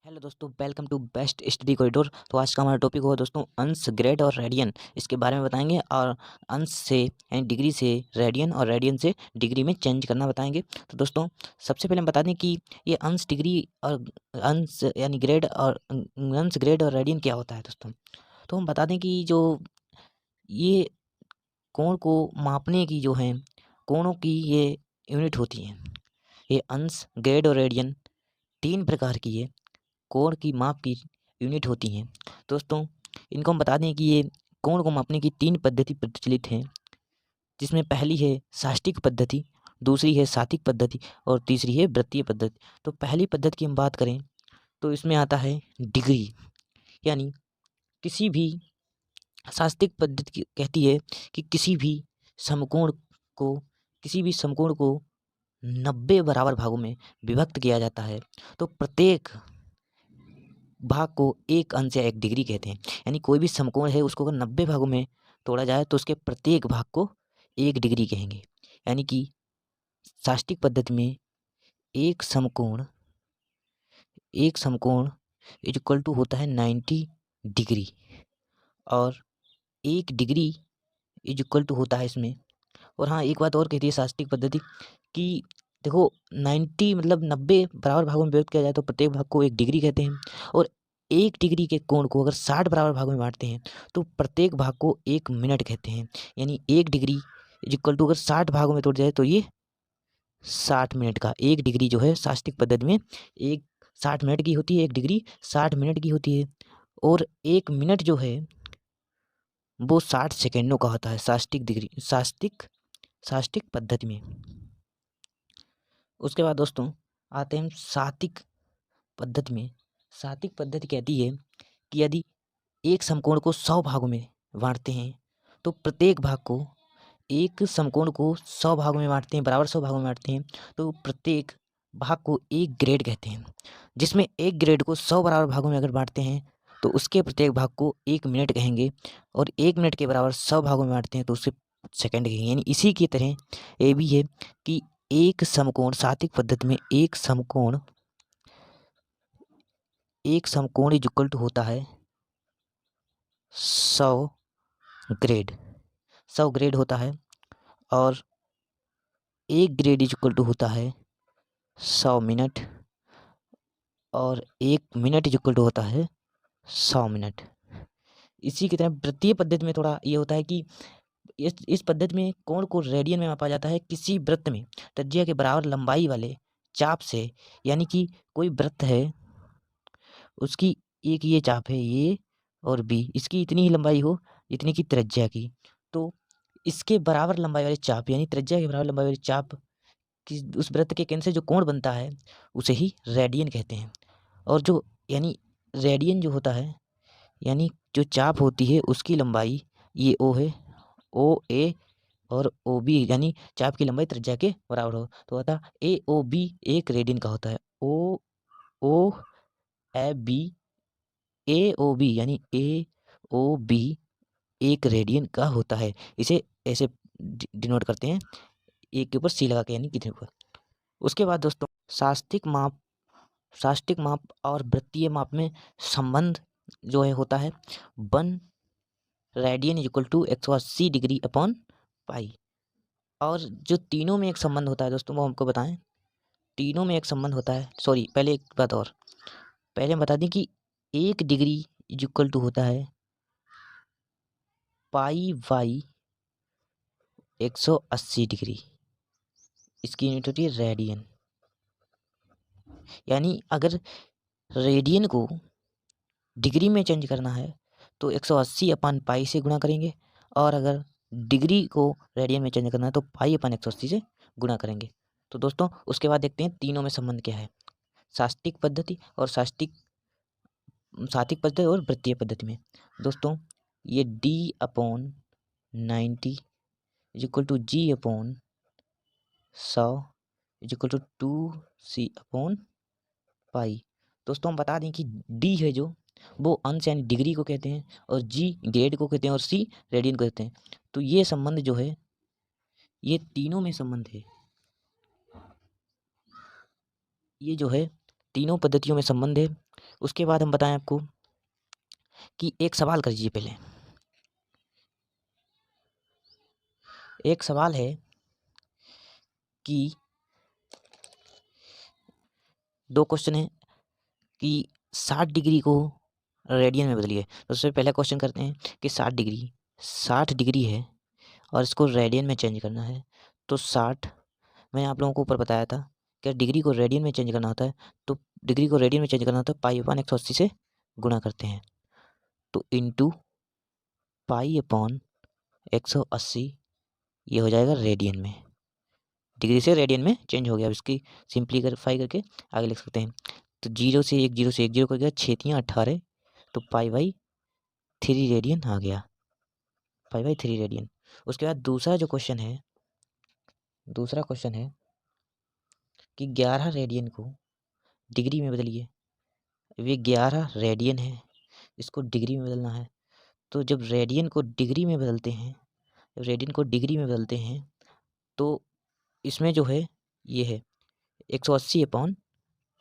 Hello दोस्तों, welcome to best study corridor. तो आज का हमारा टॉपिक होगा दोस्तों अंश, ग्रेड और रेडियन। इसके बारे में बताएंगे और अंश से यानी डिग्री से रेडियन और रेडियन से डिग्री में चेंज करना बताएंगे। तो दोस्तों सबसे पहले हम बता दें कि ये अंश, डिग्री और अंश यानी ग्रेड और अंश, ग्रेड और रेडियन क्या होता है दोस्तों। तो हम बता दें कि जो ये कोण को मापने की जो है कोणों की ये यूनिट होती हैं। ये अंश, ग्रेड और रेडियन तीन प्रकार की है कोण की माप की यूनिट होती हैं। दोस्तों इनको हम बता दें कि ये कोण को मापने की तीन पद्धति प्रचलित हैं, जिसमें पहली है साष्टिक पद्धति, दूसरी है सातिक पद्धति और तीसरी है वृत्तीय पद्धति। तो पहली पद्धति की हम बात करें तो इसमें आता है डिग्री, यानी किसी भी साष्टिक पद्धति कहती है कि समकोण को किसी भी समकोण को 90 बराबर भागों में विभक्त किया जाता है। तो प्रत्येक भाग को एक अंश या एक डिग्री कहते हैं। यानी कोई भी समकोण है उसको अगर 90 भागों में तोड़ा जाए तो उसके प्रत्येक भाग को एक डिग्री कहेंगे। यानी कि साष्टिक पद्धति में एक समकोण इज इक्वल टू होता है 90 डिग्री और एक डिग्री इज इक्वल टू होता है इसमें। और हाँ, एक बात और कहती है साष्टिक पद्धति कि देखो 90 मतलब 90 बराबर भागों में विभक्त किया जाए तो प्रत्येक भाग को एक डिग्री कहते हैं। और एक डिग्री के कोण को अगर 60 बराबर भागों में बांटते हैं तो प्रत्येक भाग को एक मिनट कहते हैं। यानी एक डिग्री इज इक्वल टू अगर 60 भागों में तोड़ जाए तो ये 60 मिनट का एक डिग्री जो है साष्टिक पद्धति में एक 60 मिनट की होती है, एक डिग्री 60 मिनट की होती है। और एक मिनट जो है वो 60 सेकेंडों का होता है साष्टिक पद्धति में। उसके बाद दोस्तों आते हैं सातिक पद्धति में। सातिक पद्धति कहती है कि यदि एक समकोण को 100 भागों में बांटते हैं तो प्रत्येक भाग को एक समकोण को 100 भागों में बांटते हैं, बराबर 100 भागों में बांटते हैं तो प्रत्येक भाग को एक ग्रेड कहते हैं। जिसमें एक ग्रेड को 100 बराबर भागों में अगर बांटते हैं तो उसके प्रत्येक भाग को एक मिनट कहेंगे। और एक मिनट के बराबर 100 भागों में बांटते हैं तो उससे सेकंड कहेंगे। यानी इसी की तरह ये भी है कि एक समकोण सातिक पद्धति में एक समकोण इज इक्वल टू होता है 100 ग्रेड। 100 ग्रेड होता है और एक ग्रेड इज इक्वल टू होता है 100 मिनट और एक मिनट इज इक्वल टू होता है 100 मिनट। इसी की तरह वृत्तीय पद्धति में थोड़ा ये होता है कि इस पद्धति में कोण को रेडियन में मापा जाता है किसी वृत्त में त्रिज्या के बराबर लंबाई वाले चाप से। यानी कि कोई वृत्त है, उसकी एक ये चाप है ये और बी, इसकी इतनी ही लंबाई हो जितनी की त्रिज्या की, तो इसके बराबर लंबाई वाले चाप यानी त्रिज्या के बराबर लंबाई वाले चाप की उस वृत्त के केंद्र से जो कोण बनता है उसे ही रेडियन कहते हैं। और जो यानी रेडियन जो होता है यानी जो चाप होती है उसकी लंबाई ये ओ है, ओ ए और ओ बी, यानी चाप की लंबाई त्रिज्या के बराबर हो तो होता ए ओ बी एक रेडियन का होता है। ओ ओ A B A O B यानी ए ओ बी एक रेडियन का होता है। इसे ऐसे डिनोट करते हैं एक के ऊपर सी लगा के, यानी कितने ऊपर। उसके बाद दोस्तों साष्टिक माप और वृत्तीय माप में संबंध जो है होता है 1 radian is equal to 180 degree upon pi. और जो तीनों में एक संबंध होता है दोस्तों वो हमको बताएं। तीनों में एक संबंध होता है, सॉरी पहले एक बात और, पहले हम बता दें कि एक डिग्री इज इक्वल टू होता है पाई बाई 180 डिग्री, इसकी यूनिट होती है रेडियन। यानी अगर रेडियन को डिग्री में चेंज करना है तो 180 अपान पाई से गुणा करेंगे, और अगर डिग्री को रेडियन में चेंज करना है तो पाई अपान 180 से गुणा करेंगे। तो दोस्तों उसके बाद देखते हैं तीनों में संबंध क्या है, साष्टिक पद्धति और सातिक पद्धति और वृत्तीय पद्धति में। दोस्तों ये d upon 90 is equal to g upon 100 is equal to 2c upon pi. दोस्तों हम बता दें कि d है जो वो अंश यानी डिग्री को कहते हैं और g ग्रेड को कहते हैं और c रेडियन को कहते हैं। तो ये संबंध जो है ये तीनों में संबंध है, ये जो है तीनों पद्धतियों में संबंध है। उसके बाद हम बताएं आपको कि एक सवाल कर लीजिए। पहले एक सवाल है कि दो क्वेश्चन है कि 60 डिग्री को रेडियन में बदलिए। तो सबसे पहला क्वेश्चन करते हैं कि 60 डिग्री है और इसको रेडियन में चेंज करना है। तो 60 मैंने आप लोगों को ऊपर बताया था कि डिग्री को रेडियन में चेंज करना होता है। तो डिग्री को रेडियन में चेंज करना होता है पाई अपॉन 180 से गुणा करते हैं। तो इंटू पाई अपॉन 180 ये हो जाएगा रेडियन में। डिग्री से रेडियन में चेंज हो गया। अब इसकी सिंप्लीफाई करके आगे लिख सकते हैं। तो जीरो से एक जीरो कर गया 6×18 तो पाई/3 रेडियन आ गया। पाई/3 रेडियन। उसके बाद दूसरा क्वेश्चन है कि 11 रेडियन को डिग्री में बदलिए। ये 11 रेडियन है, इसको डिग्री में बदलना है। तो जब रेडियन को डिग्री में बदलते हैं तो इसमें जो है ये है 180 अपॉन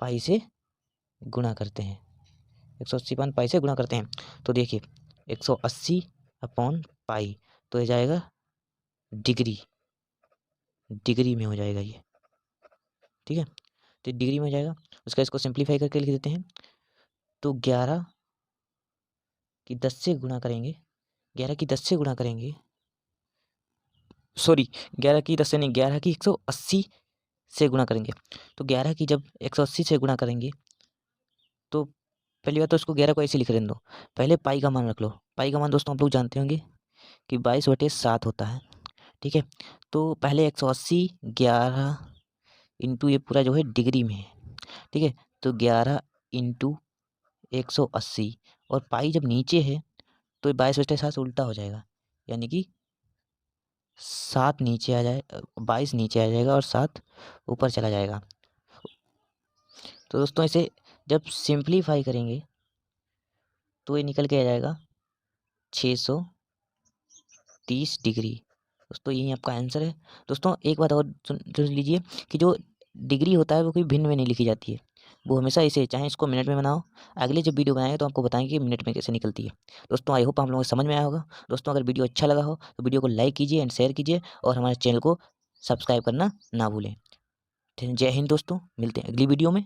पाई से गुणा करते हैं। 180 अपॉन पाई से गुणा करते हैं। तो देखिए 180 अपॉन पाई तो ये जाएगा डिग्री में हो जाएगा ये, ठीक है। तो डिग्री में हो जाएगा। उसका इसको सिंप्लीफाई करके लिख देते हैं। तो 11 की 10 से गुणा करेंगे, 11 की 10 से गुणा करेंगे, सॉरी 11 की 10 से नहीं, 11 की 180 से गुणा करेंगे। तो 11 की जब 180 से गुणा करेंगे तो पहली बात तो इसको 11 को ऐसे लिख रहने दो। पहले पाई का मान रख लो। पाई का मान दोस्तों आप लोग जानते होंगे कि 22/7 होता है, ठीक है। तो पहले 180 11 इंटू ये पूरा जो है डिग्री में है, ठीक है। तो 11 इंटू 180 और पाई जब नीचे है तो 22/7 से उल्टा हो जाएगा, यानी कि 7 नीचे आ जाए, 22 नीचे आ जाएगा और 7 ऊपर चला जाएगा। तो दोस्तों इसे जब सिंप्लीफाई करेंगे तो ये निकल के आ जाएगा 630 डिग्री। दोस्तों यही आपका आंसर है। दोस्तों एक बात और सुन लीजिए कि जो डिग्री होता है वो कोई भिन्न में नहीं लिखी जाती है, वो हमेशा इसे चाहे इसको मिनट में बनाओ। अगले जब वीडियो बनाएंगे तो आपको बताएंगे कि मिनट में कैसे निकलती है। दोस्तों आई होप आप लोगों को समझ में आया होगा। दोस्तों अगर वीडियो अच्छा लगा हो तो वीडियो को लाइक कीजिए एंड शेयर कीजिए और हमारे चैनल को सब्सक्राइब करना ना भूलें। जय हिंद दोस्तों, मिलते हैं अगली वीडियो में।